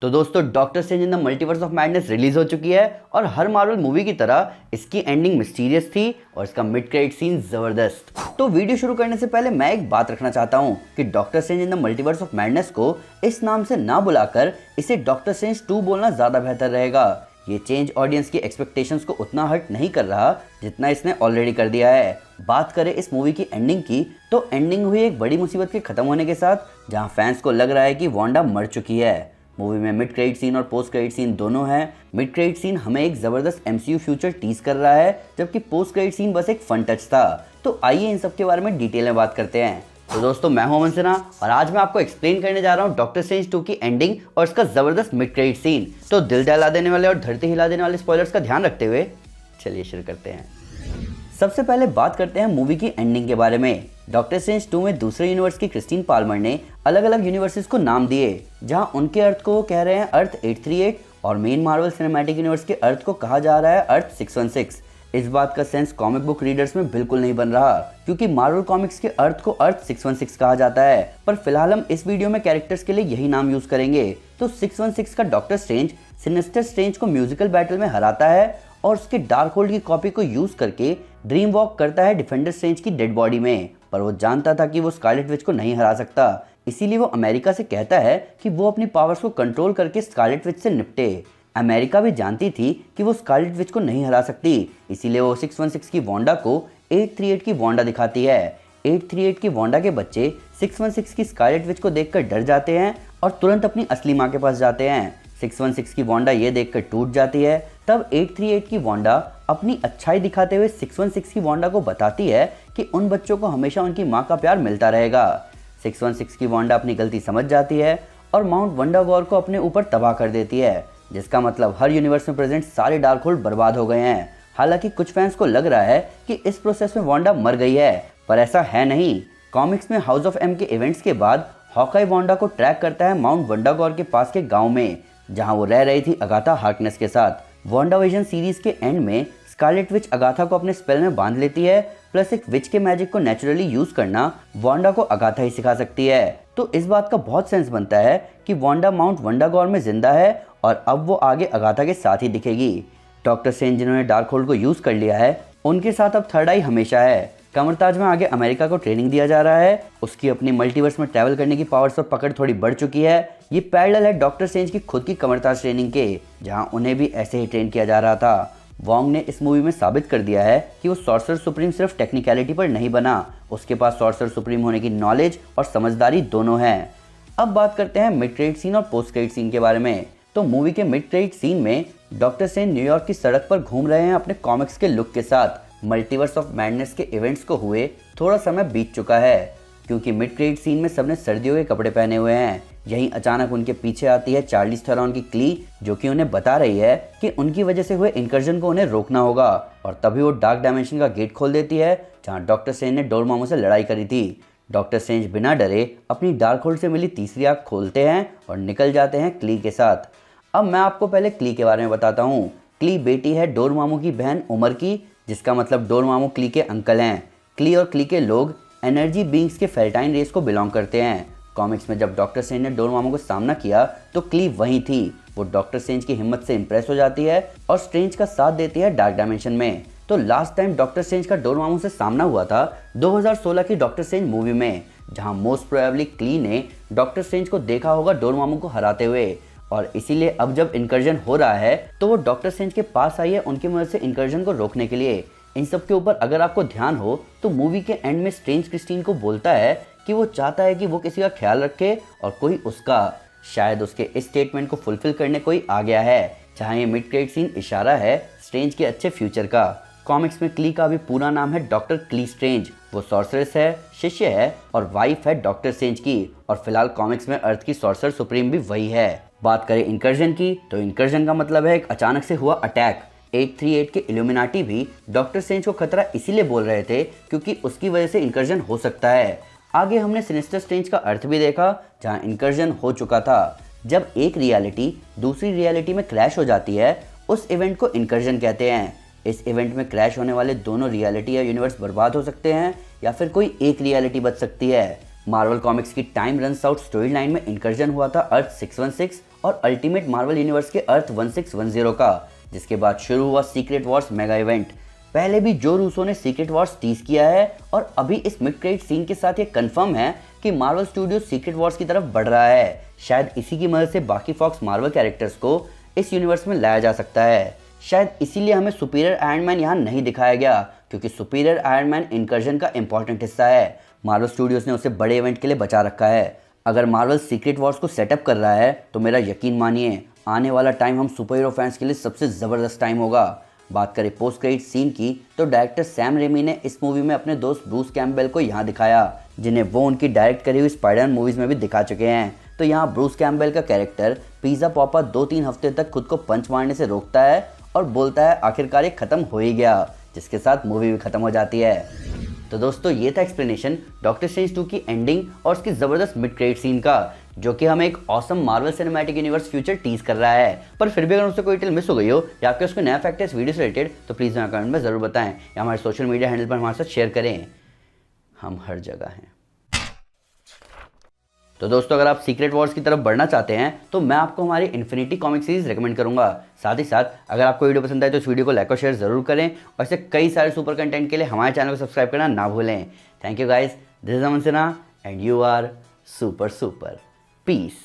तो दोस्तों doctor strange in the multiverse of madness release हो चुकी है और हर मार्वल मूवी की तरह इसकी एंडिंग मिस्टीरियस थी और इसका मिड क्रेडिट सीन जबरदस्त। तो वीडियो शुरू करने से पहले मैं एक बात रखना चाहता हूँ कि doctor strange in the multiverse of madness को इस नाम से ना बुलाकर इसे डॉक्टर स्ट्रेंज 2 बोलना ज्यादा बेहतर रहेगा। ये चेंज ऑडियंस की एक्सपेक्टेशंस को उतना हर्ट नहीं कर रहा जितना इसने ऑलरेडी कर दिया है। बात करें इस मूवी की एंडिंग की तो एंडिंग हुई एक बड़ी मुसीबत के खत्म होने के साथ, जहां फैंस को लग रहा है कि वांडा मर चुकी है। मूवी में मिड क्रेडिट सीन और पोस्ट क्रेडिट सीन दोनों हैं। मिड क्रेडिट सीन हमें एक जबरदस्त MCU फ्यूचर टीज कर रहा है, जबकि पोस्ट क्रेडिट सीन बस एक फन टच था। तो आइए इन सब के बारे में डिटेल में बात करते हैं। तो दोस्तों मैं हूं अमन सिन्हा और आज मैं आपको एक्सप्लेन करने जा रहा हूं डॉक्टर स्ट्रेंज 2 की एंडिंग और इसका जबरदस्त मिड क्रेडिट सीन। तो दिल दहला देने वाले और धरती हिला देने वाले स्पॉयलर्स का ध्यान रखते हुए चलिए शुरू करते हैं। सबसे पहले बात करते हैं मूवी की एंडिंग के बारे में। डॉक्टर स्ट्रेंज 2 में दूसरे यूनिवर्स की क्रिस्टीन पाल्मर ने अलग अलग यूनिवर्सेस को नाम दिए, जहां उनके अर्थ को वो कह रहे हैं अर्थ 838 और मेन मार्वल सिनेमैटिक यूनिवर्स के अर्थ को कहा जा रहा है अर्थ 616। इस बात का सेंस कॉमिक बुक रीडर्स में बिल्कुल नहीं बन रहा, क्योंकि मार्वल कॉमिक्स के अर्थ को अर्थ 616 कहा जाता है। पर फिलहाल हम इस वीडियो में कैरेक्टर्स के लिए यही नाम यूज करेंगे। तो 616 का डॉक्टर स्ट्रेंज सिनिस्टर स्ट्रेंज को म्यूजिकल बैटल में हराता है और उसके डार्क होल्ड की कॉपी को यूज करके ड्रीम वॉक करता है डिफेंडर स्ट्रेंज की डेड बॉडी में। पर वो जानता था कि वो स्कारलेट विच को नहीं हरा सकता, इसीलिए वो अमेरिका से कहता है कि वो अपनी पावर्स को कंट्रोल करके स्कारलेट विच से निपटे। अमेरिका भी जानती थी कि वो स्कारलेट विच को नहीं हरा सकती, इसीलिए वो 616 की वांडा को 838 की वांडा दिखाती है। 838 की वांडा के बच्चे 616 की स्कारलेट विच को देखकर डर जाते हैं और तुरंत अपनी असली माँ के पास जाते हैं। 616 की वांडा ये देखकर टूट जाती है। तब 838 की वांडा अपनी अच्छाई दिखाते हुए 616 की वांडा को बताती है कि उन बच्चों को हमेशा उनकी माँ का प्यार मिलता रहेगा। 616 की वांडा अपनी गलती समझ जाती है और माउंट वंडागोर को अपने ऊपर तबाह कर देती है, जिसका मतलब हर यूनिवर्स में प्रेजेंट सारे डार्क होल्ड बर्बाद हो गए हैं। हालांकि कुछ फैंस को लग रहा है कि इस प्रोसेस में वांडा मर गई है, पर ऐसा है नहीं। कॉमिक्स में हाउस ऑफ एम के इवेंट्स के बाद हॉकाई वांडा को ट्रैक करता है माउंट वंडागोर के पास के गाँव में, जहाँ वो रह रही थी अगाथा हार्कनेस के साथ। वांडाविजन सीरीज के एंड में स्कारलेट विच अगाथा को अपने स्पेल में बांध लेती है, प्लस एक विच के मैजिक को नेचुरली यूज करना वांडा को अगाथा ही सिखा सकती है। तो इस बात का बहुत सेंस बनता है कि वांडा माउंट वंडागोर में जिंदा है और अब वो आगे अगाथा के साथ ही दिखेगी। डॉक्टर स्ट्रेंज जिन्होंने डार्क होल्ड को यूज कर लिया है, उनके साथ अब थर्ड आई हमेशा है। कमरताज में आगे अमेरिका को ट्रेनिंग दिया जा रहा है। उसकी अपनी मल्टीवर्स में ट्रैवल करने की पावर्स और पकड़ थोड़ी बढ़ चुकी है। ये पैरेलल है डॉक्टर स्ट्रेंज की खुद की कमरताज ट्रेनिंग के, जहां उन्हें भी ऐसे ही ट्रेन किया जा रहा था। वॉन्ग ने इस मूवी में साबित कर दिया है कि वो सॉर्सर सुप्रीम सिर्फ टेक्निकलिटी पर नहीं बना, उसके पास सॉर्सर सुप्रीम होने की नॉलेज और समझदारी दोनों है। अब बात करते हैं मिड क्रेडिट सीन और पोस्ट क्रेडिट सीन के बारे में। तो मूवी के मिड क्रेडिट सीन में डॉक्टर स्ट्रेंज न्यूयॉर्क की सड़क पर घूम रहे हैं अपने कॉमिक्स के लुक के साथ। मल्टीवर्स ऑफ मैडनेस के इवेंट्स को हुए थोड़ा समय बीत चुका है, क्योंकि मिड क्रेडिट सीन में सबने सर्दियों के कपड़े पहने हुए हैं। यहीं अचानक उनके पीछे आती है चार्लिस थेरॉन की क्ली, जो कि उन्हें बता रही है कि उनकी वजह से हुए इनकर्जन को उन्हें रोकना होगा। और तभी वो डार्क डायमेंशन का गेट खोल देती है, जहां डॉक्टर स्ट्रेंज ने डोरमामू से लड़ाई करी थी। डॉक्टर स्ट्रेंज बिना डरे अपनी डार्क होल्ड से मिली तीसरी आंख खोलते हैं और निकल जाते हैं क्ली के साथ। अब मैं आपको पहले क्ली के बारे में बताता हूँ। क्ली बेटी है डोरमामू की बहन उमर की, जिसका मतलब डोरमामू क्ली के अंकल हैं। क्ली और क्ली के लोग एनर्जी बीइंग्स के फेल्टाइन रेस को बिलोंग करते हैं। कॉमिक्स में जब डॉक्टर स्ट्रेंज ने डोरमामू को सामना किया तो क्ली वहीं थी। वो डॉक्टर स्ट्रेंज की हिम्मत से इंप्रेस हो जाती है और स्ट्रेंज का साथ देती है डार्क डायमेंशन में। तो लास्ट टाइम डॉक्टर स्ट्रेंज का डोरमामू से सामना हुआ था 2016 की डॉक्टर स्ट्रेंज मूवी में, जहां मोस्ट प्रोबेबली क्ली ने डॉक्टर स्ट्रेंज को देखा होगा डोरमामू को हराते हुए। और इसीलिए अब जब इनकर्जन हो रहा है तो वो डॉक्टर स्ट्रेंज के पास आई है उनकी मदद से इनकर्जन को रोकने के लिए। इन सब के ऊपर अगर आपको ध्यान हो तो मूवी के एंड में स्ट्रेंज क्रिस्टीन को बोलता है कि वो चाहता है कि वो किसी का ख्याल रखे और कोई उसका। शायद उसके इस स्टेटमेंट को फुलफिल करने कोई आ गया है, जहां ये मिड क्रेडिट सीन इशारा है स्ट्रेंज के अच्छे फ्यूचर का। कॉमिक्स में क्ली का भी पूरा नाम है डॉक्टर क्ली स्ट्रेंज। वो सॉर्सरेस है, शिष्य है और वाइफ है डॉक्टर स्ट्रेंज की। और फिलहाल कॉमिक्स में अर्थ की सॉर्सर सुप्रीम भी वही है। बात करें इनकर्जन की, तो इनकर्जन का मतलब है एक अचानक से हुआ अटैक। 838 के इल्यूमिनाटी भी डॉक्टर स्ट्रेंज को खतरा इसीलिए बोल रहे थे क्योंकि उसकी वजह से इनकर्जन हो सकता है। आगे हमने सिनिस्टर स्ट्रेंज का अर्थ भी देखा, जहां इनकर्जन हो चुका था। जब एक रियलिटी दूसरी रियलिटी में क्रैश हो जाती है, उस इवेंट को इनकर्जन कहते हैं। इस इवेंट में क्रैश होने वाले दोनों रियलिटी या यूनिवर्स बर्बाद हो सकते हैं या फिर कोई एक रियलिटी बच सकती है। मार्वल कॉमिक्स की time runs out story line में इंकर्जन हुआ था अर्थ 616 और अल्टीमेट मार्वल यूनिवर्स के अर्थ 1610 का, जिसके बाद शुरू हुआ सीक्रेट वॉर्स मेगा इवेंट। पहले भी जो रूसो ने सीक्रेट वॉर्स टीज किया है और अभी इस मिड क्रेडिट सीन के साथ ये कंफर्म है कि मार्वल स्टूडियो सीक्रेट वॉर्स की तरफ बढ़ रहा है। शायद इसी की मदद से बाकी फॉक्स मार्वल कैरेक्टर्स को इस यूनिवर्स में लाया जा सकता है। शायद इसीलिए हमें सुपीरियर आयरन मैन यहाँ नहीं दिखाया गया, क्योंकि सुपीरियर आयरन मैन इनकर्जन का इंपॉर्टेंट हिस्सा है। मार्वल स्टूडियोज ने उसे बड़े इवेंट के लिए बचा रखा है। अगर मार्वल सीक्रेट वॉर्स को सेटअप कर रहा है तो मेरा यकीन मानिए आने वाला टाइम हम सुपर हीरो फैंस के लिए सबसे ज़बरदस्त टाइम होगा। बात करें पोस्ट क्रेडिट सीन की तो डायरेक्टर सैम रेमी ने इस मूवी में अपने दोस्त ब्रूस कैम्पबेल को यहाँ दिखाया, जिन्हें वो उनकी डायरेक्ट करी हुई स्पाइडरमैन मूवीज में भी दिखा चुके हैं। तो यहाँ ब्रूस कैम्पबेल का कैरेक्टर पिज़्ज़ा पॉपा 2-3 हफ्ते तक खुद को पंच मारने से रोकता है और बोलता है आखिरकार ये खत्म हो ही गया, जिसके साथ मूवी भी खत्म हो जाती है। तो दोस्तों ये था एक्सप्लेनेशन डॉक्टर स्ट्रेंज 2 की एंडिंग और उसकी ज़बरदस्त मिड क्रेडिट सीन का, जो कि हमें एक awesome Marvel Cinematic Universe future tease कर रहा है। पर फिर भी अगर उससे कोई डिटेल मिस हो गई हो या आपके उसको नया फैक्ट है इस वीडियो से रिलेटेड तो प्लीज़ हमें कमेंट में ज़रूर बताएं या हमारे सोशल मीडिया हैंडल पर हमारे साथ शेयर करें। हम हर जगह हैं। तो दोस्तों अगर आप सीक्रेट वॉर्स की तरफ बढ़ना चाहते हैं तो मैं आपको हमारी इन्फिनिटी कॉमिक सीरीज रेकमेंड करूंगा। साथ ही साथ अगर आपको वीडियो पसंद आए तो इस वीडियो को लाइक और शेयर जरूर करें और ऐसे कई सारे सुपर कंटेंट के लिए हमारे चैनल को सब्सक्राइब करना ना भूलें। Thank you guys, this is Aman Sinha and you are super super. Piece.